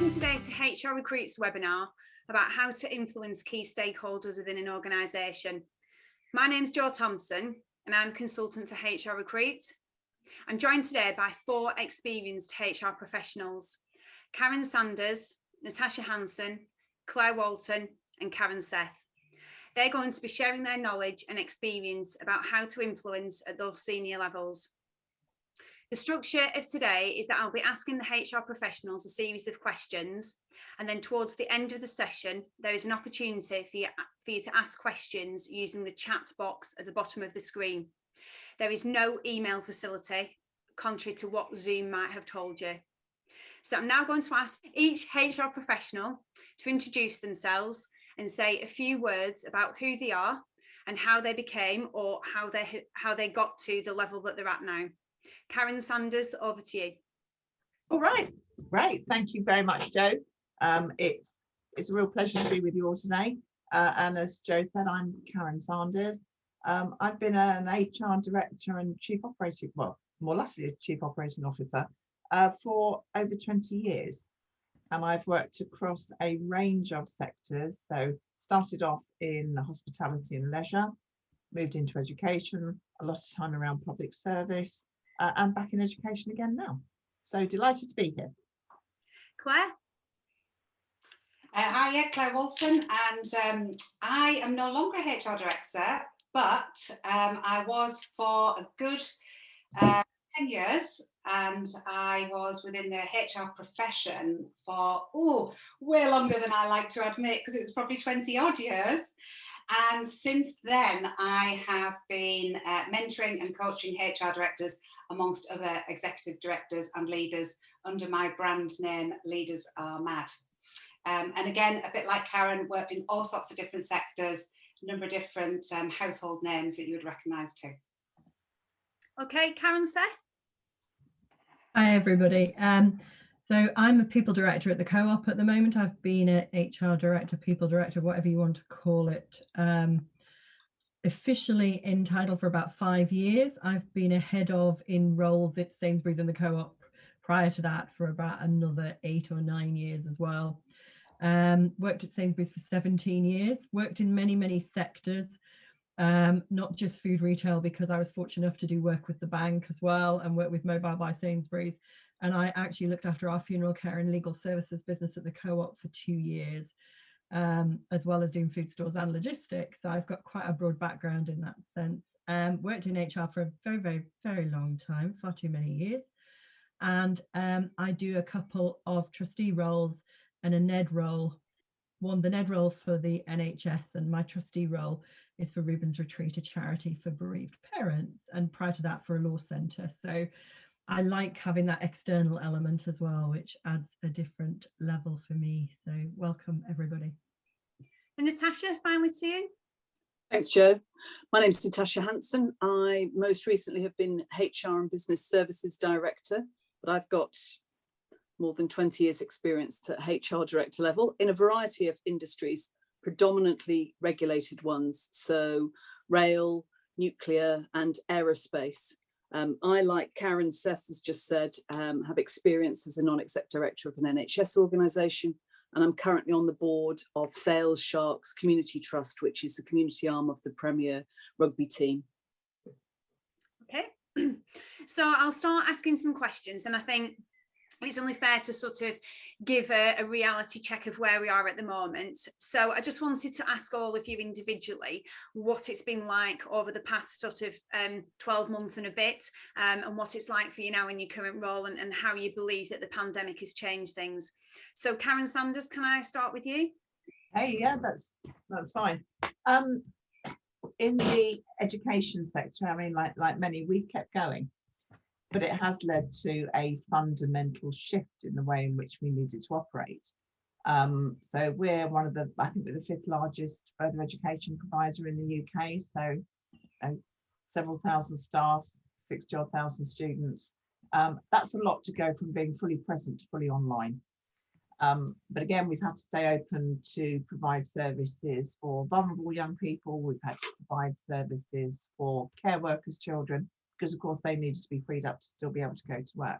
Welcome today to HR Recruit's webinar about how to influence key stakeholders within an organisation. My name's Jo Thompson and I'm a consultant for HR Recruit. I'm joined today by 4 experienced HR professionals: Karen Sanders, Natasha Hanson, Claire Walton and Karen Seth. They're going to be sharing their knowledge and experience about how to influence at those senior levels. The structure of today is that I'll be asking the HR professionals a series of questions, and then towards the end of the session, there is an opportunity for you to ask questions using the chat box at the bottom of the screen. There is no email facility, contrary to what Zoom might have told you. So I'm now going to ask each HR professional to introduce themselves and say a few words about who they are and how they became or how they got to the level that they're at now. Karen Sanders, over to you. All right, great. Thank you very much, Jo. It's a real pleasure to be with you all today. And as Jo said, I'm Karen Sanders. I've been an HR director and chief operating, well, more lastly, a chief operating officer for over 20 years. And I've worked across a range of sectors. So started off in hospitality and leisure, moved into education, a lot of time around public service, and back in education again now. So delighted to be here. Claire? Hi, Claire Walton, and I am no longer a HR director, but I was for a good 10 years, and I was within the HR profession for, way longer than I like to admit, because it was probably 20 odd years. And since then, I have been mentoring and coaching HR directors amongst other executive directors and leaders under my brand name, Leaders Are Mad. And again, a bit like Karen, worked in all sorts of different sectors, a number of different household names that you would recognise too. Okay, Karen Seth? Hi everybody. So I'm a people director at the Co-op at the moment. I've been an HR director, people director, whatever you want to call it. Officially entitled for about 5 years. I've been a head of in roles at Sainsbury's and the Co-op prior to that for about another 8 or 9 years as well. Worked at Sainsbury's for 17 years, worked in many sectors, not just food retail, because I was fortunate enough to do work with the bank as well and work with Mobile by Sainsbury's. And I actually looked after our funeral care and legal services business at the Co-op for 2 years. As well as doing food stores and logistics. So I've got quite a broad background in that sense. Worked in HR for a very long time, far too many years. And I do a couple of trustee roles and a NED role. The NED role for the NHS, and my trustee role is for Reuben's Retreat, a charity for bereaved parents, and prior to that for a law centre. So I like having that external element as well, which adds a different level for me. So welcome everybody. And Natasha, finally to you. Thanks, Jo. My name is Natasha Hanson. I most recently have been HR and Business Services Director, but I've got more than 20 years experience at HR director level in a variety of industries, predominantly regulated ones. So rail, nuclear and aerospace. I, like Karen Seth has just said, have experience as a non-exec director of an NHS organisation, and I'm currently on the board of Sales Sharks Community Trust, which is the community arm of the Premier rugby team. Okay, so I'll start asking some questions, and I think it's only fair to sort of give a reality check of where we are at the moment. So I just wanted to ask all of you individually what it's been like over the past sort of 12 months and a bit, and what it's like for you now in your current role, and how you believe that the pandemic has changed things. So Karen Sanders, can I start with you? Hey, yeah, that's fine. In the education sector, I mean, like many, we've kept going. But it has led to a fundamental shift in the way in which we needed to operate. So we're one of I think we're the 5th largest further education provider in the UK. So several thousand staff, 60-odd thousand students. That's a lot to go from being fully present to fully online. But again, we've had to stay open to provide services for vulnerable young people. We've had to provide services for care workers' children, because of course they needed to be freed up to still be able to go to work.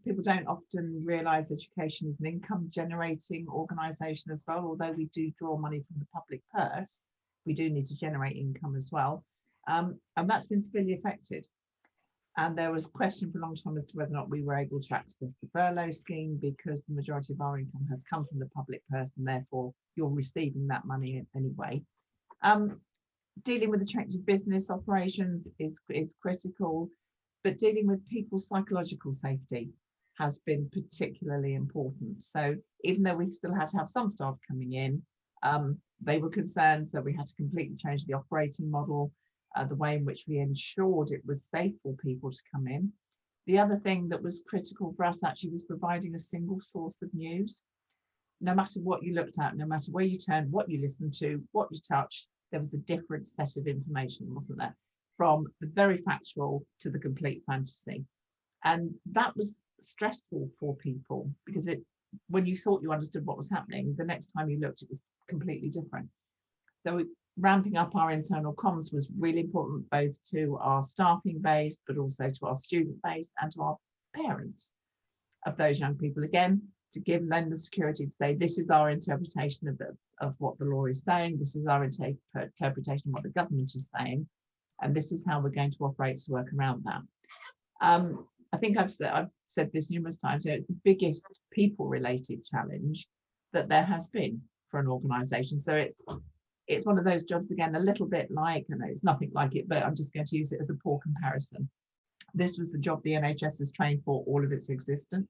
People don't often realise education is an income generating organisation as well. Although we do draw money from the public purse, we do need to generate income as well. And that's been severely affected. And there was a question for a long time as to whether or not we were able to access the furlough scheme, because the majority of our income has come from the public purse, and therefore you're receiving that money anyway. Dealing with the change of business operations is critical, but dealing with people's psychological safety has been particularly important. So even though we still had to have some staff coming in, they were concerned, so we had to completely change the operating model, the way in which we ensured it was safe for people to come in. The other thing that was critical for us actually was providing a single source of news. No matter what you looked at, no matter where you turned, what you listened to, what you touched, there was a different set of information, wasn't there? From the very factual to the complete fantasy. And that was stressful for people, because when you thought you understood what was happening, the next time you looked, it was completely different. So ramping up our internal comms was really important, both to our staffing base, but also to our student base and to our parents of those young people, again, to give them the security to say, this is our interpretation of what the law is saying, this is our interpretation of what the government is saying, and this is how we're going to operate to work around that. I think I've said this numerous times, it's the biggest people-related challenge that there has been for an organisation. So it's one of those jobs, again, a little bit like, I know it's nothing like it, but I'm just going to use it as a poor comparison. This was the job the NHS has trained for all of its existence,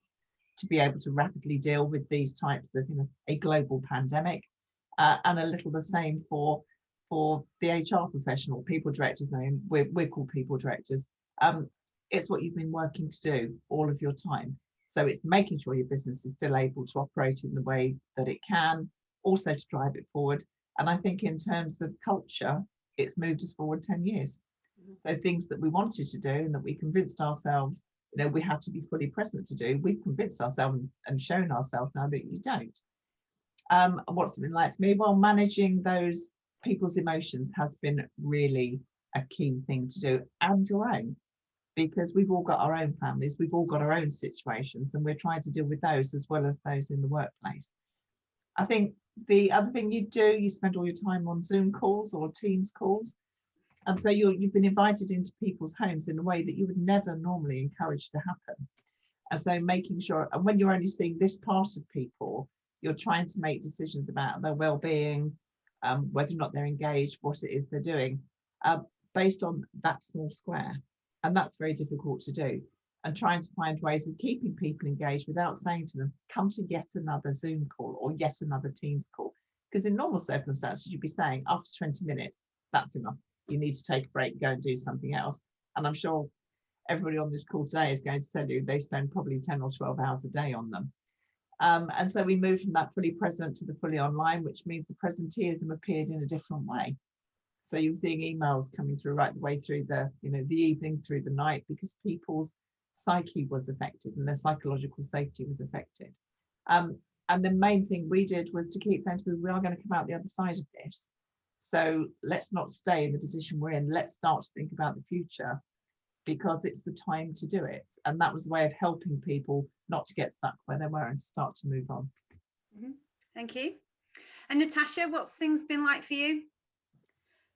to be able to rapidly deal with these types of, a global pandemic, and a little the same for the HR professional, people directors. I mean, we're called people directors. It's what you've been working to do all of your time. So it's making sure your business is still able to operate in the way that it can, also to drive it forward. And I think in terms of culture, it's moved us forward 10 years. So things that we wanted to do and that we convinced ourselves, we had to be fully present to do, we've convinced ourselves and shown ourselves now that you don't. What's it been like for me? Well, managing those people's emotions has been really a key thing to do, and your own, because we've all got our own families, we've all got our own situations, and we're trying to deal with those as well as those in the workplace. I think the other thing you do, you spend all your time on Zoom calls or Teams calls. And so you've been invited into people's homes in a way that you would never normally encourage to happen. And so making sure, and when you're only seeing this part of people, you're trying to make decisions about their well-being, whether or not they're engaged, what it is they're doing, based on that small square. And that's very difficult to do. And trying to find ways of keeping people engaged without saying to them, come to yet another Zoom call or yet another Teams call. Because in normal circumstances, you'd be saying after 20 minutes, that's enough. You need to take a break, go and do something else. And I'm sure everybody on this call today is going to tell you they spend probably 10 or 12 hours a day on them. And so we moved from that fully present to the fully online, which means the presenteeism appeared in a different way. So you're seeing emails coming through right the way through the evening, through the night, because people's psyche was affected and their psychological safety was affected. And the main thing we did was to keep saying to people, we are going to come out the other side of this. So let's not stay in the position we're in. Let's start to think about the future, because it's the time to do it. And that was a way of helping people not to get stuck where they were and start to move on. Mm-hmm. Thank you. And Natasha, what's things been like for you?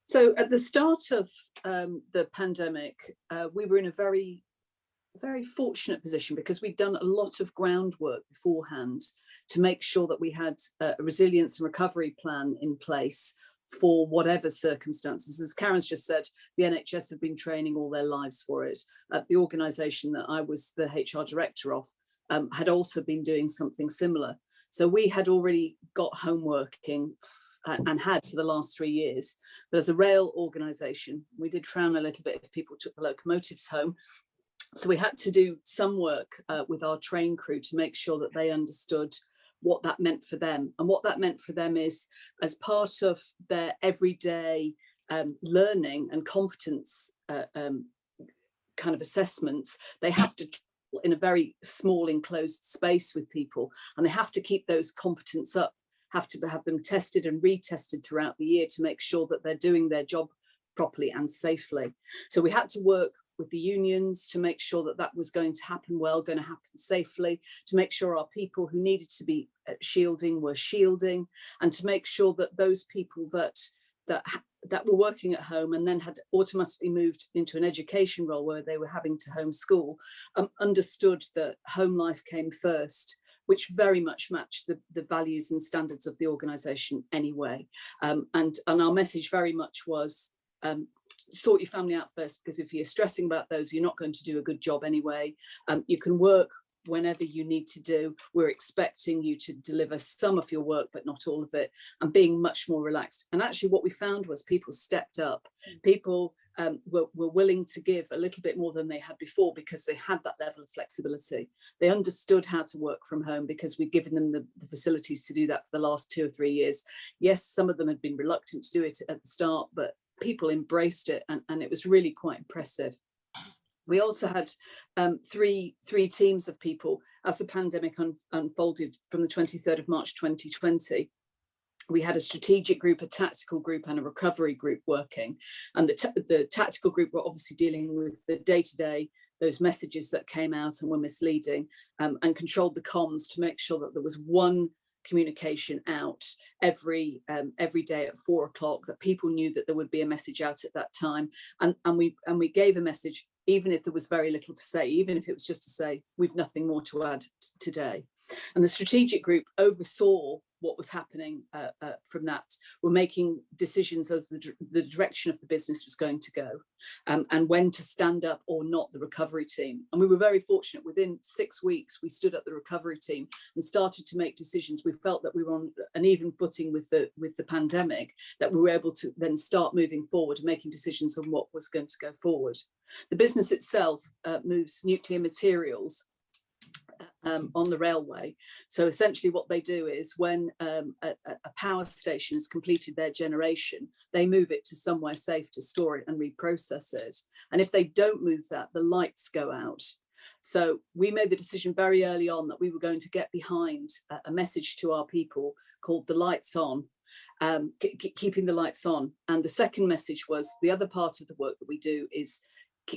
So at the start of the pandemic, we were in a very, very fortunate position, because we'd done a lot of groundwork beforehand to make sure that we had a resilience and recovery plan in place for whatever circumstances. As Karen's just said, the NHS have been training all their lives for it. The organisation that I was the HR director of had also been doing something similar. So we had already got home working and had for the last 3 years. But as a rail organisation, we did frown a little bit if people took the locomotives home. So we had to do some work with our train crew to make sure that they understood what that meant for them. And what that meant for them is, as part of their everyday learning and competence kind of assessments, they have to travel in a very small enclosed space with people, and they have to keep those competence up, have to have them tested and retested throughout the year to make sure that they're doing their job properly and safely. So we had to work with the unions to make sure that that was going to happen well, going to happen safely, to make sure our people who needed to be shielding were shielding, and to make sure that those people that were working at home and then had automatically moved into an education role where they were having to homeschool, understood that home life came first, which very much matched the values and standards of the organisation anyway. And our message very much was, sort your family out first, because if you're stressing about those, you're not going to do a good job anyway. You can work whenever you need to do. We're expecting you to deliver some of your work, but not all of it, and being much more relaxed. And actually what we found was people stepped up. People were willing to give a little bit more than they had before, because they had that level of flexibility. They understood how to work from home because we'd given them the facilities to do that for the last 2 or 3 years. Yes, some of them had been reluctant to do it at the start, but people embraced it, and it was really quite impressive. We also had three teams of people as the pandemic unfolded from the 23rd of March 2020. We had a strategic group, a tactical group, and a recovery group working. And the tactical group were obviously dealing with the day-to-day, those messages that came out and were misleading, and controlled the comms to make sure that there was one communication out every day at 4 o'clock, that people knew that there would be a message out at that time. And we gave a message, even if there was very little to say, even if it was just to say, we've nothing more to add today. And the strategic group oversaw what was happening from that. We're making decisions as the direction of the business was going to go, and when to stand up or not the recovery team. And we were very fortunate. Within 6 weeks, we stood up the recovery team and started to make decisions. We felt that we were on an even footing with the pandemic, that we were able to then start moving forward and making decisions on what was going to go forward. The business itself moves nuclear materials on the railway. So essentially what they do is when a power station has completed their generation, they move it to somewhere safe to store it and reprocess it. And if they don't move that, the lights go out. So we made the decision very early on that we were going to get behind a message to our people called the lights on, keeping the lights on. And the second message was, the other part of the work that we do is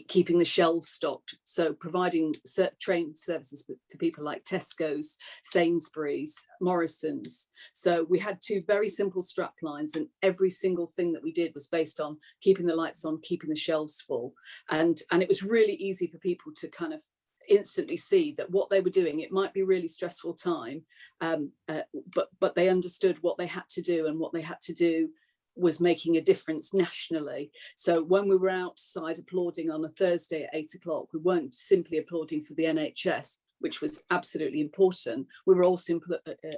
keeping the shelves stocked, so providing trained services for people like Tesco's, Sainsbury's, Morrison's. So we had 2 very simple strap lines, and every single thing that we did was based on keeping the lights on, keeping the shelves full. And it was really easy for people to kind of instantly see that what they were doing, it might be a really stressful time, but they understood what they had to do, and what they had to do was making a difference nationally. So when we were outside applauding on a Thursday at 8 o'clock, we weren't simply applauding for the NHS, which was absolutely important. We were also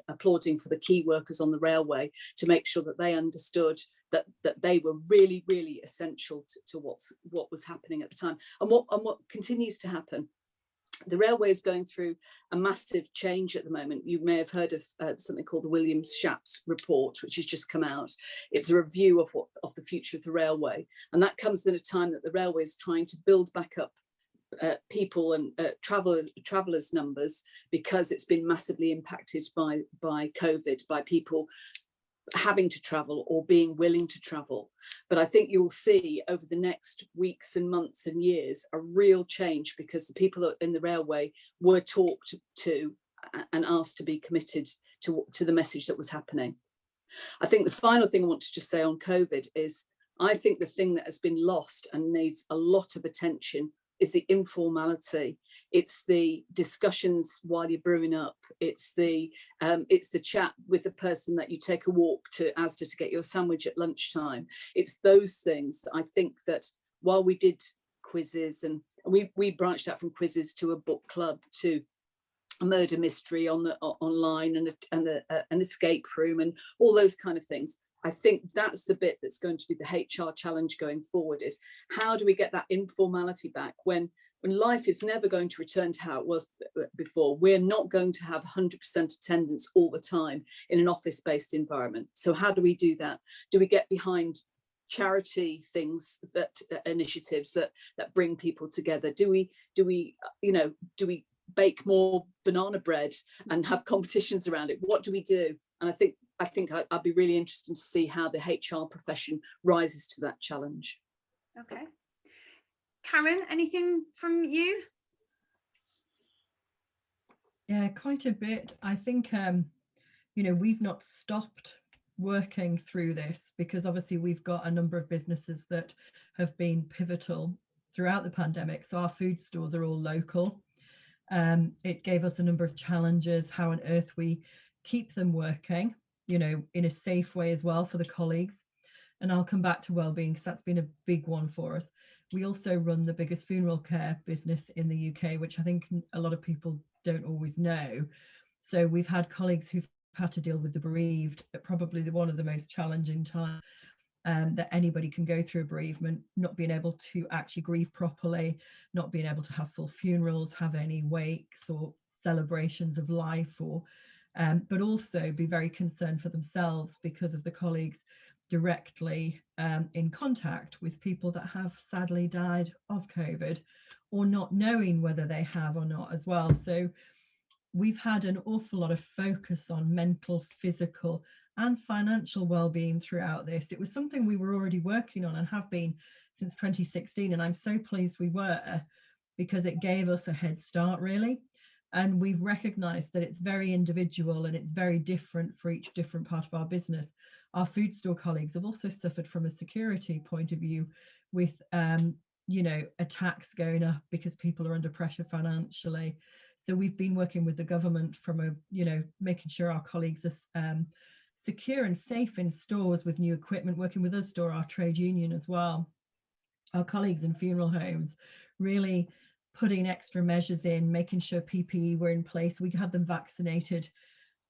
applauding for the key workers on the railway to make sure that they understood that they were really, really essential to what was happening at the time, and what continues to happen. The railway is going through a massive change at the moment. You may have heard of something called the Williams-Shapps report, which has just come out. It's a review of the future of the railway, and that comes at a time that the railway is trying to build back up people and travellers numbers, because it's been massively impacted by COVID, by people having to travel or being willing to travel. But I think you'll see over the next weeks and months and years a real change, because the people in the railway were talked to and asked to be committed to the message that was happening. I think the final thing I want to just say on COVID is, I think the thing that has been lost and needs a lot of attention is the informality. It's the discussions while you're brewing up. It's the chat with the person that you take a walk to Asda to get your sandwich at lunchtime. It's those things that I think that while we did quizzes, and we branched out from quizzes to a book club, to a murder mystery online, and an escape room, and all those kind of things. I think that's the bit that's going to be the HR challenge going forward, is how do we get that informality back when life is never going to return to how it was before. We're not going to have 100% attendance all the time in an office-based environment. So how do we do that? Do we get behind charity things, initiatives that bring people together? Do we bake more banana bread and have competitions around it? What do we do? And I think I'd be really interested to see how the HR profession rises to that challenge. Okay. Karen, anything from you? Yeah, quite a bit. I think, we've not stopped working through this, because obviously we've got a number of businesses that have been pivotal throughout the pandemic. So our food stores are all local. It gave us a number of challenges, how on earth we keep them working, in a safe way as well for the colleagues. And I'll come back to wellbeing because that's been a big one for us. We also run the biggest funeral care business in the UK, which I think a lot of people don't always know. So we've had colleagues who've had to deal with the bereaved at probably one of the most challenging times that anybody can go through a bereavement, not being able to actually grieve properly, not being able to have full funerals, have any wakes or celebrations of life, or but also be very concerned for themselves because of the colleagues directly in contact with people that have sadly died of COVID, or not knowing whether they have or not as well. So we've had an awful lot of focus on mental, physical and financial well-being throughout this. It was something we were already working on and have been since 2016, and I'm so pleased we were, because it gave us a head start really. And we've recognized that it's very individual and it's very different for each different part of our business. Our food store colleagues have also suffered from a security point of view with attacks going up because people are under pressure financially. So we've been working with the government from making sure our colleagues are secure and safe in stores with new equipment, working with us store, our trade union as well. Our colleagues in funeral homes really putting extra measures in, making sure PPE were in place. We had them vaccinated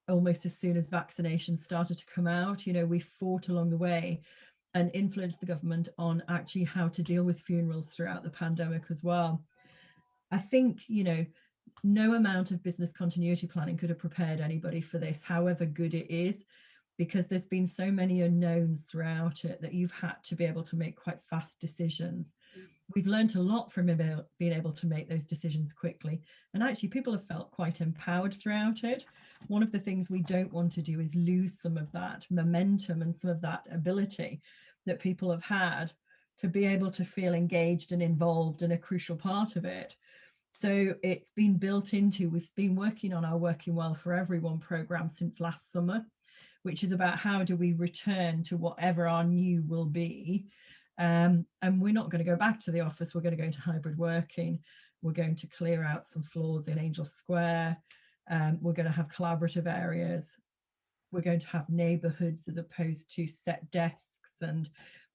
almost as soon as vaccination started to come out. We fought along the way and influenced the government on actually how to deal with funerals throughout the pandemic as well. I think, no amount of business continuity planning could have prepared anybody for this, however good it is, because there's been so many unknowns throughout it that you've had to be able to make quite fast decisions. We've learned a lot from being able to make those decisions quickly. And actually, people have felt quite empowered throughout it. One of the things we don't want to do is lose some of that momentum and some of that ability that people have had to be able to feel engaged and involved and a crucial part of it. So it's been built into, we've been working on our Working Well for Everyone program since last summer, which is about how do we return to whatever our new will be. And we're not going to go back to the office. We're going to go into hybrid working. We're going to clear out some floors in Angel Square. We're going to have collaborative areas. We're going to have neighborhoods as opposed to set desks, and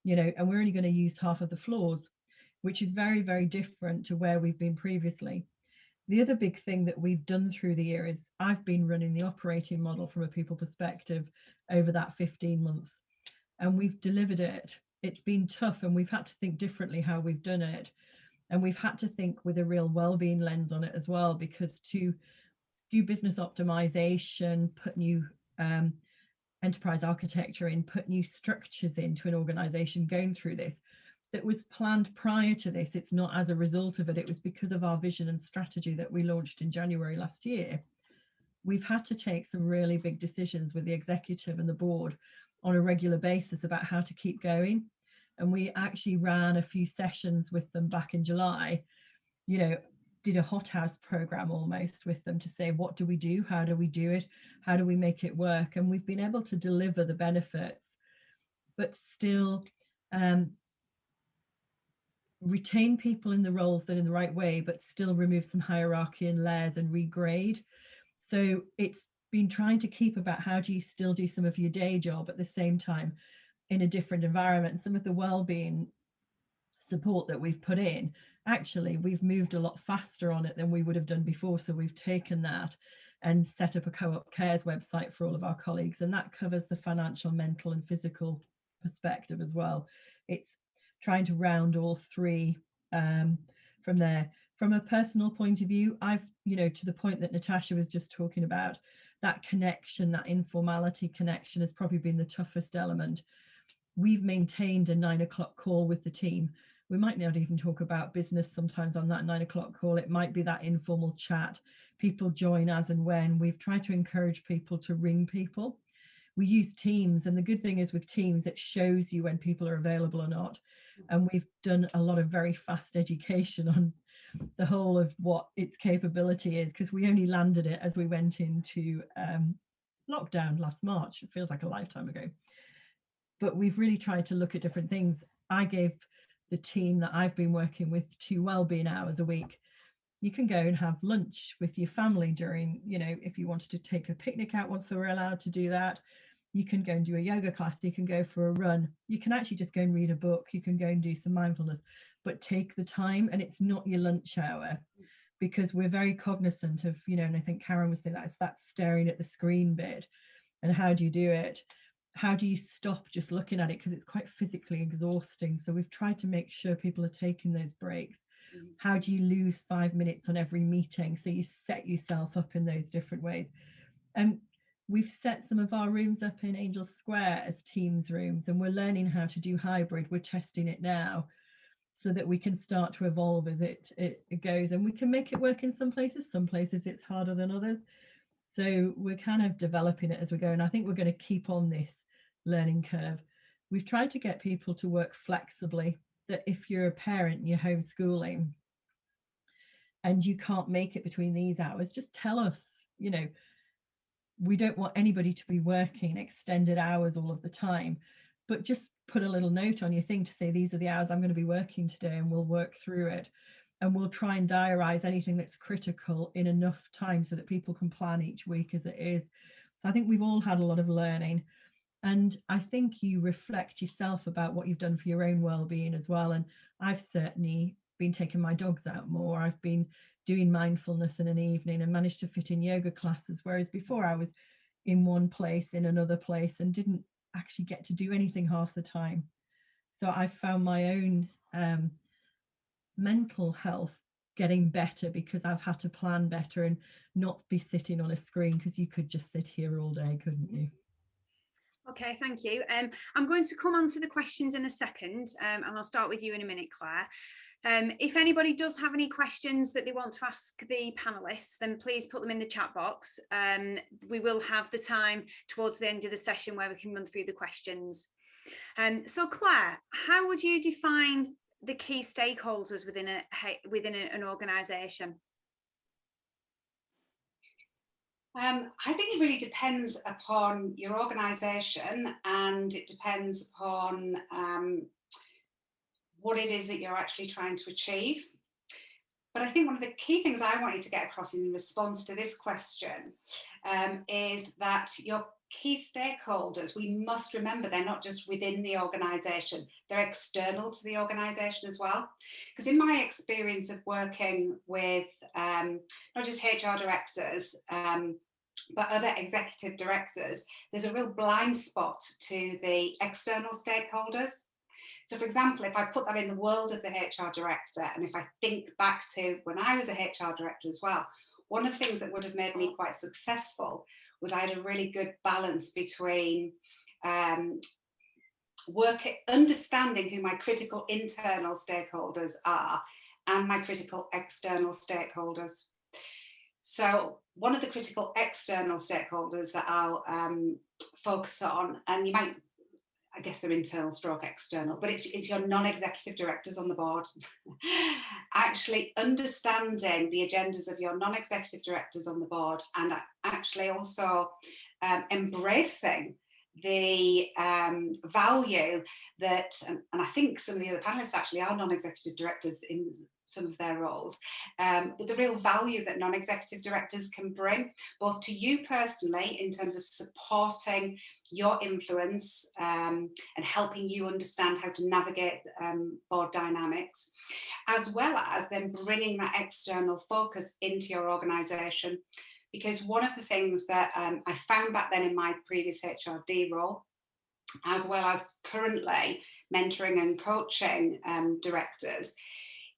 we're only going to use half of the floors, which is very, very different to where we've been previously. The other big thing that we've done through the year is I've been running the operating model from a people perspective over that 15 months, and we've delivered it. It's been tough, and we've had to think differently how we've done it. And we've had to think with a real well-being lens on it as well, because to do business optimization, put new enterprise architecture in, put new structures into an organization going through this, that was planned prior to this. It's not as a result of it. It was because of our vision and strategy that we launched in January last year. We've had to take some really big decisions with the executive and the board on a regular basis about how to keep going. And we actually ran a few sessions with them back in July, did a hothouse program almost with them to say, what do we do? How do we do it? How do we make it work? And we've been able to deliver the benefits, but still retain people in the roles that in the right way, but still remove some hierarchy and layers and regrade. So it's been trying to keep about how do you still do some of your day job at the same time in a different environment. Some of the well-being support that we've put in, actually we've moved a lot faster on it than we would have done before. So we've taken that and set up a Co-op Cares website for all of our colleagues, and that covers the financial, mental and physical perspective as well. It's trying to round all three from there. From a personal point of view, I've, to the point that Natasha was just talking about, that connection, that informality connection has probably been the toughest element. We've maintained a 9 o'clock call with the team. We might not even talk about business sometimes on that 9 o'clock call. It might be that informal chat. People join as and when. We've tried to encourage people to ring people. We use Teams, and the good thing is with Teams, it shows you when people are available or not. And we've done a lot of very fast education on the whole of what its capability is, because we only landed it as we went into lockdown last March. It feels like a lifetime ago. But we've really tried to look at different things. I gave the team that I've been working with 2 wellbeing hours a week. You can go and have lunch with your family during, if you wanted to take a picnic out once they were allowed to do that. You can go and do a yoga class, you can go for a run, you can actually just go and read a book, you can go and do some mindfulness, but take the time, and it's not your lunch hour, because we're very cognizant of, and I think Karen was saying that it's that staring at the screen bit. And how do you do it? How do you stop just looking at it? Because it's quite physically exhausting. So we've tried to make sure people are taking those breaks. How do you lose 5 minutes on every meeting? So you set yourself up in those different ways. And we've set some of our rooms up in Angel Square as Teams rooms, and we're learning how to do hybrid. We're testing it now so that we can start to evolve as it goes. And we can make it work in some places it's harder than others. So we're kind of developing it as we go. And I think we're going to keep on this learning curve. We've tried to get people to work flexibly, that if you're a parent and you're homeschooling and you can't make it between these hours, just tell us. We don't want anybody to be working extended hours all of the time, but just put a little note on your thing to say, these are the hours I'm going to be working today, and we'll work through it. And we'll try and diarise anything that's critical in enough time so that people can plan each week as it is. So I think we've all had a lot of learning. And I think you reflect yourself about what you've done for your own well-being as well. And I've certainly been taking my dogs out more. I've been doing mindfulness in an evening and managed to fit in yoga classes, whereas before I was in one place, in another place, and didn't actually get to do anything half the time. So I found my own mental health getting better because I've had to plan better and not be sitting on a screen, because you could just sit here all day, couldn't you? Okay, thank you. I'm going to come on to the questions in a second, and I'll start with you in a minute, Claire. If anybody does have any questions that they want to ask the panelists, then please put them in the chat box. We will have the time towards the end of the session where we can run through the questions. So Claire, how would you define the key stakeholders within an organisation? I think it really depends upon your organisation, and it depends upon what it is that you're actually trying to achieve. But I think one of the key things I want you to get across in response to this question is that your key stakeholders, we must remember they're not just within the organisation, they're external to the organisation as well. Because in my experience of working with not just HR directors, but other executive directors, there's a real blind spot to the external stakeholders. So for example, if I put that in the world of the HR director, and if I think back to when I was a HR director as well, one of the things that would have made me quite successful was I had a really good balance between understanding who my critical internal stakeholders are and my critical external stakeholders. So one of the critical external stakeholders that I'll focus on, and you might, I guess they're internal stroke external, but it's your non-executive directors on the board. Actually understanding the agendas of your non-executive directors on the board, and actually also embracing the value that, and I think some of the other panelists actually are non-executive directors in some of their roles, but the real value that non-executive directors can bring, both to you personally in terms of supporting your influence and helping you understand how to navigate board dynamics, as well as then bringing that external focus into your organisation. Because one of the things that I found back then in my previous HRD role, as well as currently mentoring and coaching directors,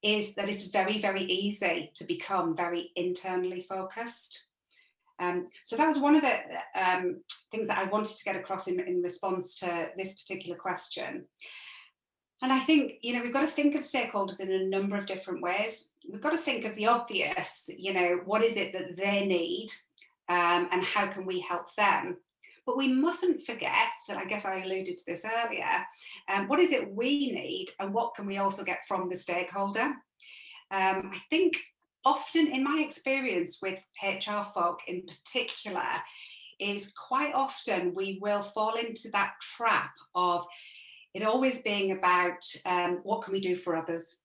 is that it's very, very easy to become very internally focused. So that was one of the things that I wanted to get across in response to this particular question. And I think, we've got to think of stakeholders in a number of different ways. We've got to think of the obvious, what is it that they need and how can we help them? But we mustn't forget, and I guess I alluded to this earlier, what is it we need and what can we also get from the stakeholder? I think often in my experience with HR folk in particular, is quite often we will fall into that trap of it always being about what can we do for others?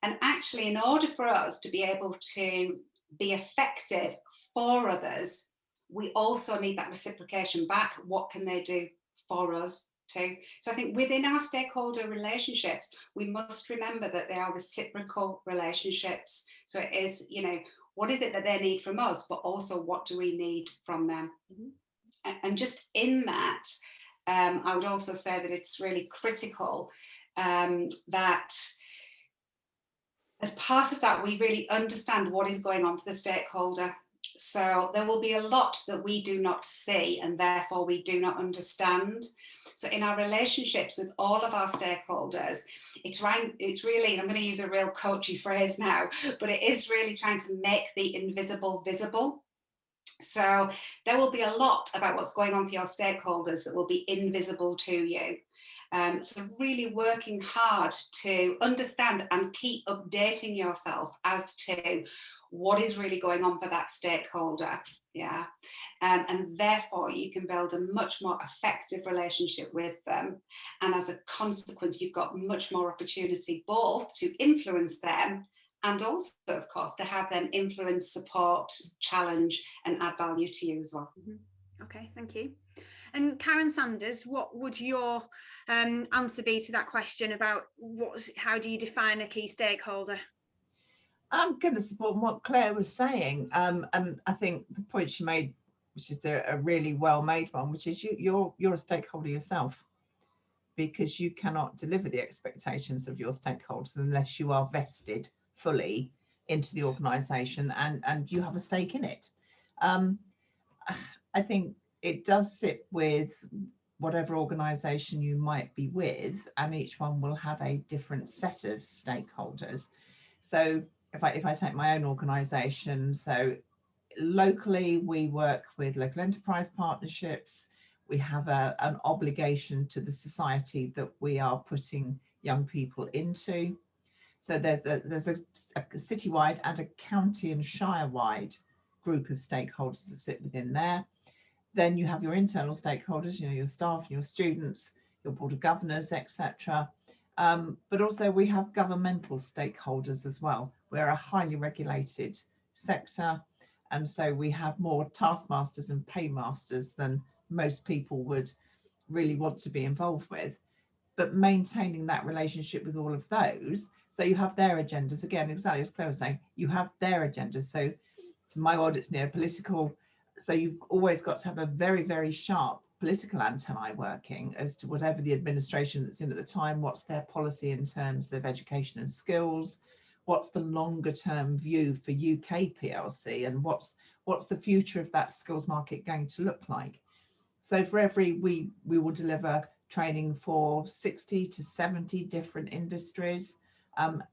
And actually, in order for us to be able to be effective for others, we also need that reciprocation back. What can they do for us too? So I think within our stakeholder relationships, we must remember that they are reciprocal relationships. So it is, you know, what is it that they need from us, but also what do we need from them? Mm-hmm. And just in that, I would also say that it's really critical that as part of that, we really understand what is going on for the stakeholder. So there will be a lot that we do not see and therefore we do not understand. So in our relationships with all of our stakeholders, it's really, I'm going to use a real coachy phrase now, but it is really trying to make the invisible visible. So there will be a lot about what's going on for your stakeholders that will be invisible to you. So really working hard to understand and keep updating yourself as to what is really going on for that stakeholder. Yeah. And therefore you can build a much more effective relationship with them. And as a consequence, you've got much more opportunity both to influence them and also, of course, to have them influence, support, challenge, and add value to you as well. Mm-hmm. Okay, thank you. And Karen Sanders, what would your answer be to that question about how do you define a key stakeholder? I'm going to support what Claire was saying, and I think the point she made, which is a really well made one, which is you're a stakeholder yourself, because you cannot deliver the expectations of your stakeholders unless you are vested fully into the organisation and you have a stake in it. I think it does sit with whatever organisation you might be with, and each one will have a different set of stakeholders. So if I take my own organisation, so locally we work with local enterprise partnerships. We have an obligation to the society that we are putting young people into. So there's a citywide and a county and shire-wide group of stakeholders that sit within there. Then you have your internal stakeholders, you know, your staff, your students, your board of governors, etc. But also we have governmental stakeholders as well. We're a highly regulated sector, and so we have more taskmasters and paymasters than most people would really want to be involved with. But maintaining that relationship with all of those, so you have their agendas, again, exactly as Claire was saying, you have their agendas. So in my world, it's neo-political. So you've always got to have a very, very sharp political antennae working as to whatever the administration that's in at the time, what's their policy in terms of education and skills, what's the longer term view for UK PLC, and what's the future of that skills market going to look like. So for we will deliver training for 60 to 70 different industries,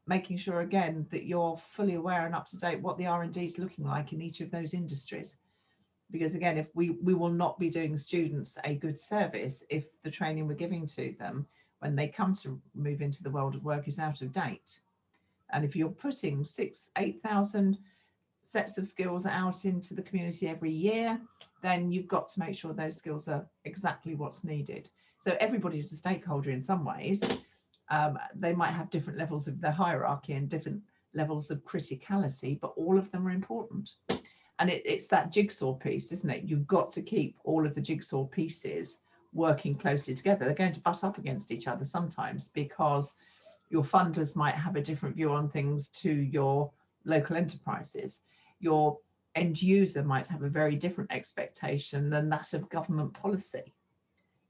making sure again that you're fully aware and up to date what the R&D is looking like in each of those industries. Because again, if we will not be doing students a good service if the training we're giving to them when they come to move into the world of work is out of date. And if you're putting 8,000 sets of skills out into the community every year, then you've got to make sure those skills are exactly what's needed. So everybody's a stakeholder in some ways. They might have different levels of the hierarchy and different levels of criticality, but all of them are important. And it's that jigsaw piece, isn't it? You've got to keep all of the jigsaw pieces working closely together. They're going to butt up against each other sometimes because your funders might have a different view on things to your local enterprises. Your end user might have a very different expectation than that of government policy.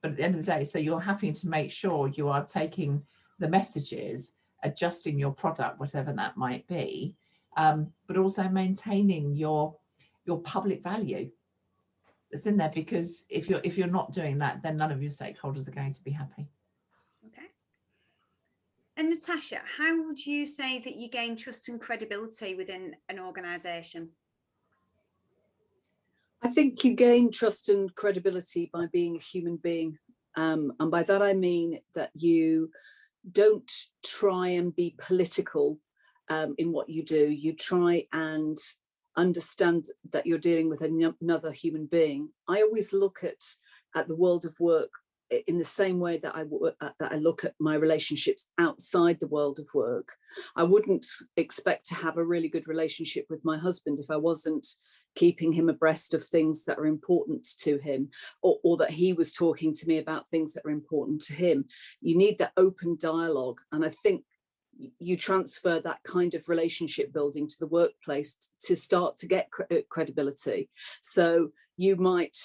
But at the end of the day, so you're having to make sure you are taking the messages, adjusting your product, whatever that might be, but also maintaining your public value that's in there, because if you're not doing that, then none of your stakeholders are going to be happy. Okay. And Natasha, how would you say that you gain trust and credibility within an organisation? I think you gain trust and credibility by being a human being. And by that I mean that you don't try and be political in what you do. You try and understand that you're dealing with another human being. I always look at the world of work in the same way that I look at my relationships outside the world of work. I wouldn't expect to have a really good relationship with my husband if I wasn't keeping him abreast of things that are important to him, or that he was talking to me about things that are important to him. You need that open dialogue. And I think you transfer that kind of relationship building to the workplace to start to get credibility. So you might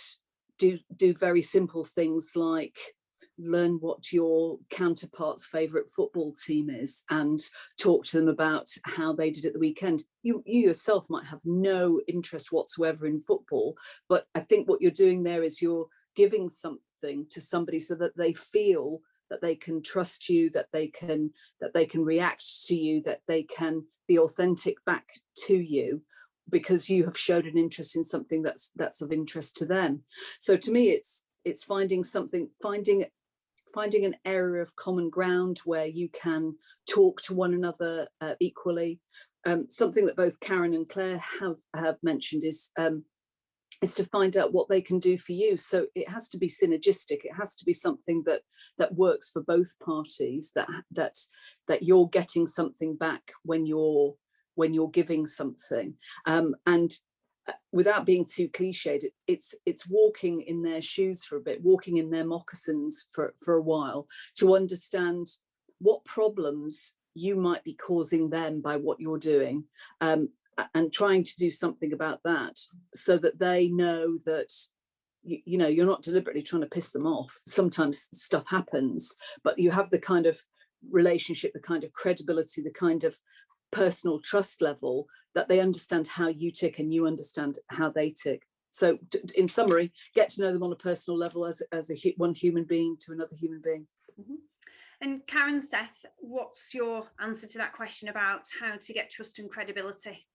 do very simple things like learn what your counterpart's favourite football team is and talk to them about how they did at the weekend. You yourself might have no interest whatsoever in football, but I think what you're doing there is you're giving something to somebody so that they feel that they can trust you, that they can react to you, that they can be authentic back to you, because you have showed an interest in something that's of interest to them. So to me, it's finding an area of common ground where you can talk to one another equally. Something that both Karen and Claire have mentioned is to find out what they can do for you. So it has to be synergistic. It has to be something that works for both parties, that you're getting something back when you're giving something. And without being too cliched, it's walking in their shoes for a bit, walking in their moccasins for a while, to understand what problems you might be causing them by what you're doing, and trying to do something about that, so that they know that you're not deliberately trying to piss them off. Sometimes stuff happens, but you have the kind of relationship, the kind of credibility, the kind of personal trust level that they understand how you tick and you understand how they tick. So in summary, get to know them on a personal level as one human being to another human being. Mm-hmm. And Karen, Seth, what's your answer to that question about how to get trust and credibility?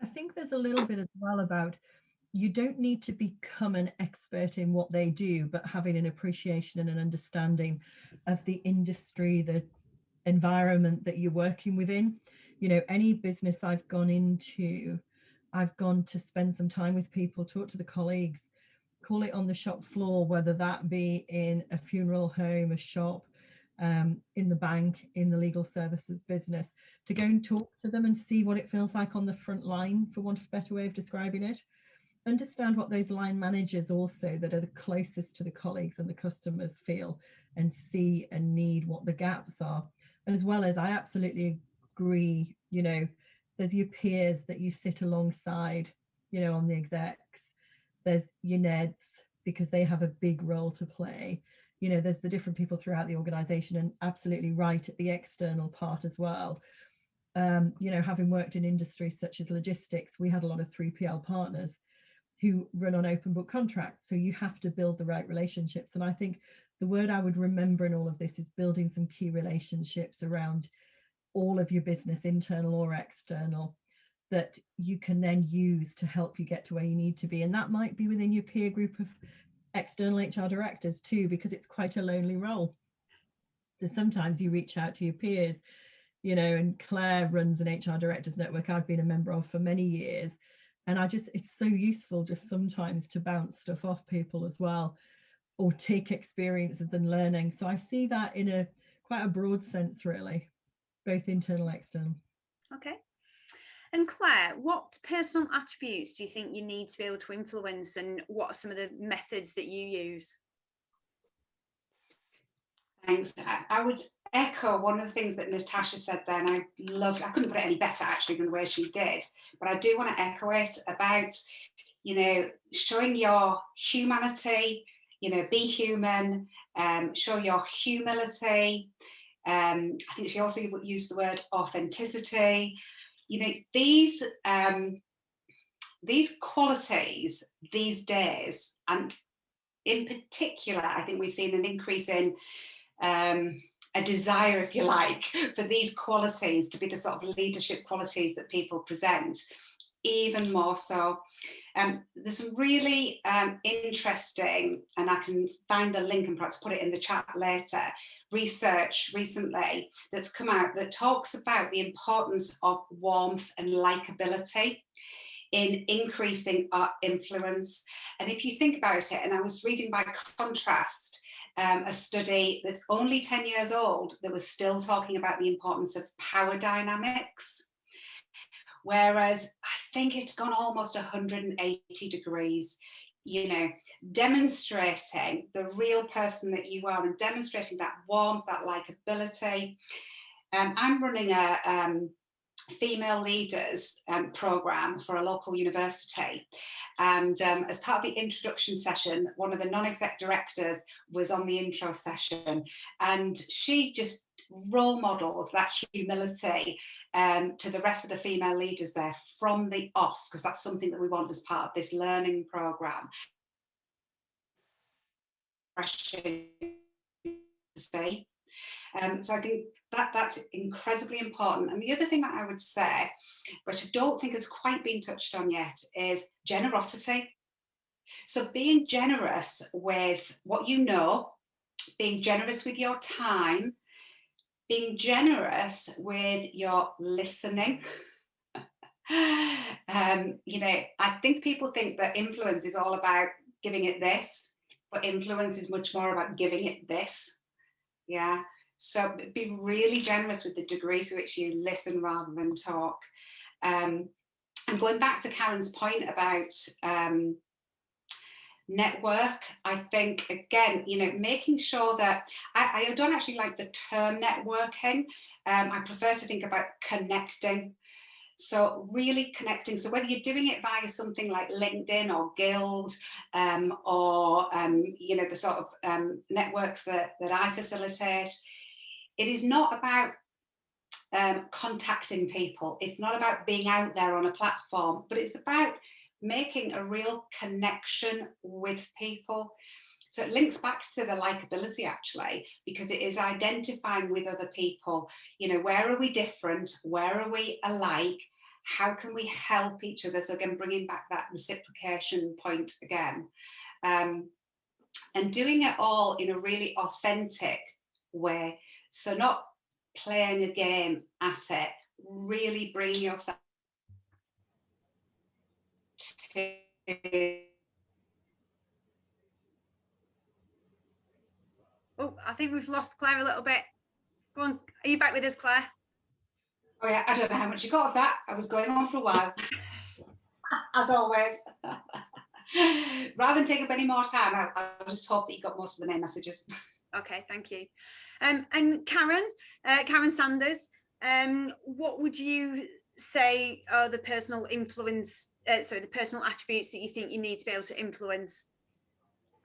I think there's a little bit as well about, you don't need to become an expert in what they do, but having an appreciation and an understanding of the industry, the environment that you're working within. Any business I've gone into, I've gone to spend some time with people, talk to the colleagues, call it on the shop floor, whether that be in a funeral home, a shop, in the bank, in the legal services business, to go and talk to them and see what it feels like on the front line, for want of a better way of describing it. Understand what those line managers also that are the closest to the colleagues and the customers feel, and see and need what the gaps are. As well as, I absolutely agree, there's your peers that you sit alongside, on the execs. There's your NEDs, because they have a big role to play. There's the different people throughout the organization, and absolutely right at the external part as well. Having worked in industries such as logistics, we had a lot of 3PL partners who run on open book contracts. So you have to build the right relationships. And I think the word I would remember in all of this is building some key relationships around all of your business, internal or external, that you can then use to help you get to where you need to be. And that might be within your peer group of external HR directors too, because it's quite a lonely role. So sometimes you reach out to your peers, and Claire runs an HR directors network I've been a member of for many years. And it's so useful just sometimes to bounce stuff off people as well, or take experiences and learning. So I see that in quite a broad sense, really, both internal and external. Okay. And Claire, what personal attributes do you think you need to be able to influence, and what are some of the methods that you use? Thanks. I would echo one of the things that Natasha said there, and I couldn't put it any better actually than the way she did, but I do want to echo it about, showing your humanity, be human, show your humility. I think she also used the word authenticity. These qualities these days, and in particular, I think we've seen an increase in a desire, if you like, for these qualities to be the sort of leadership qualities that people present. even more so. There's some really interesting, and I can find the link and perhaps put it in the chat later, research recently that's come out that talks about the importance of warmth and likability in increasing our influence. And if you think about it, and I was reading by contrast, a study that's only 10 years old that was still talking about the importance of power dynamics. Whereas I think it's gone almost 180 degrees, you know, demonstrating the real person that you are and demonstrating that warmth, that likability. I'm running a female leaders program for a local university, and as part of the introduction session, one of the non-exec directors was on the intro session, and she just role modeled that humility to the rest of the female leaders there from the off, because that's something that we want as part of this learning program. So I think that's incredibly important. And the other thing that I would say, which I don't think has quite been touched on yet, is generosity. So being generous with what you know, being generous with your time, being generous with your listening. You know, I think people think that influence is all about giving it this, but influence is much more about giving it this. Yeah. So be really generous with the degree to which you listen rather than talk. And going back to Karen's point about network, I think, again, you know, making sure that I don't actually like the term networking. I prefer to think about connecting. So really connecting. So whether you're doing it via something like LinkedIn or Guild or, you know, the sort of networks that I facilitate, it is not about contacting people. It's not about being out there on a platform, but it's about making a real connection with people. So it links back to the likability, actually, because it is identifying with other people, you know, where are we different? Where are we alike? How can we help each other? So again, bringing back that reciprocation point again. And doing it all in a really authentic way. So not playing a game at it, really bring yourself to... Oh, I think we've lost Claire a little bit. Go on, are you back with us, Claire? Oh yeah, I don't know how much you got of that. I was going on for a while, as always. Rather than take up any more time, I'll just hope that you got most of the main messages. Okay, thank you. And Karen Sanders, what would you say are the personal influence, the personal attributes that you think you need to be able to influence?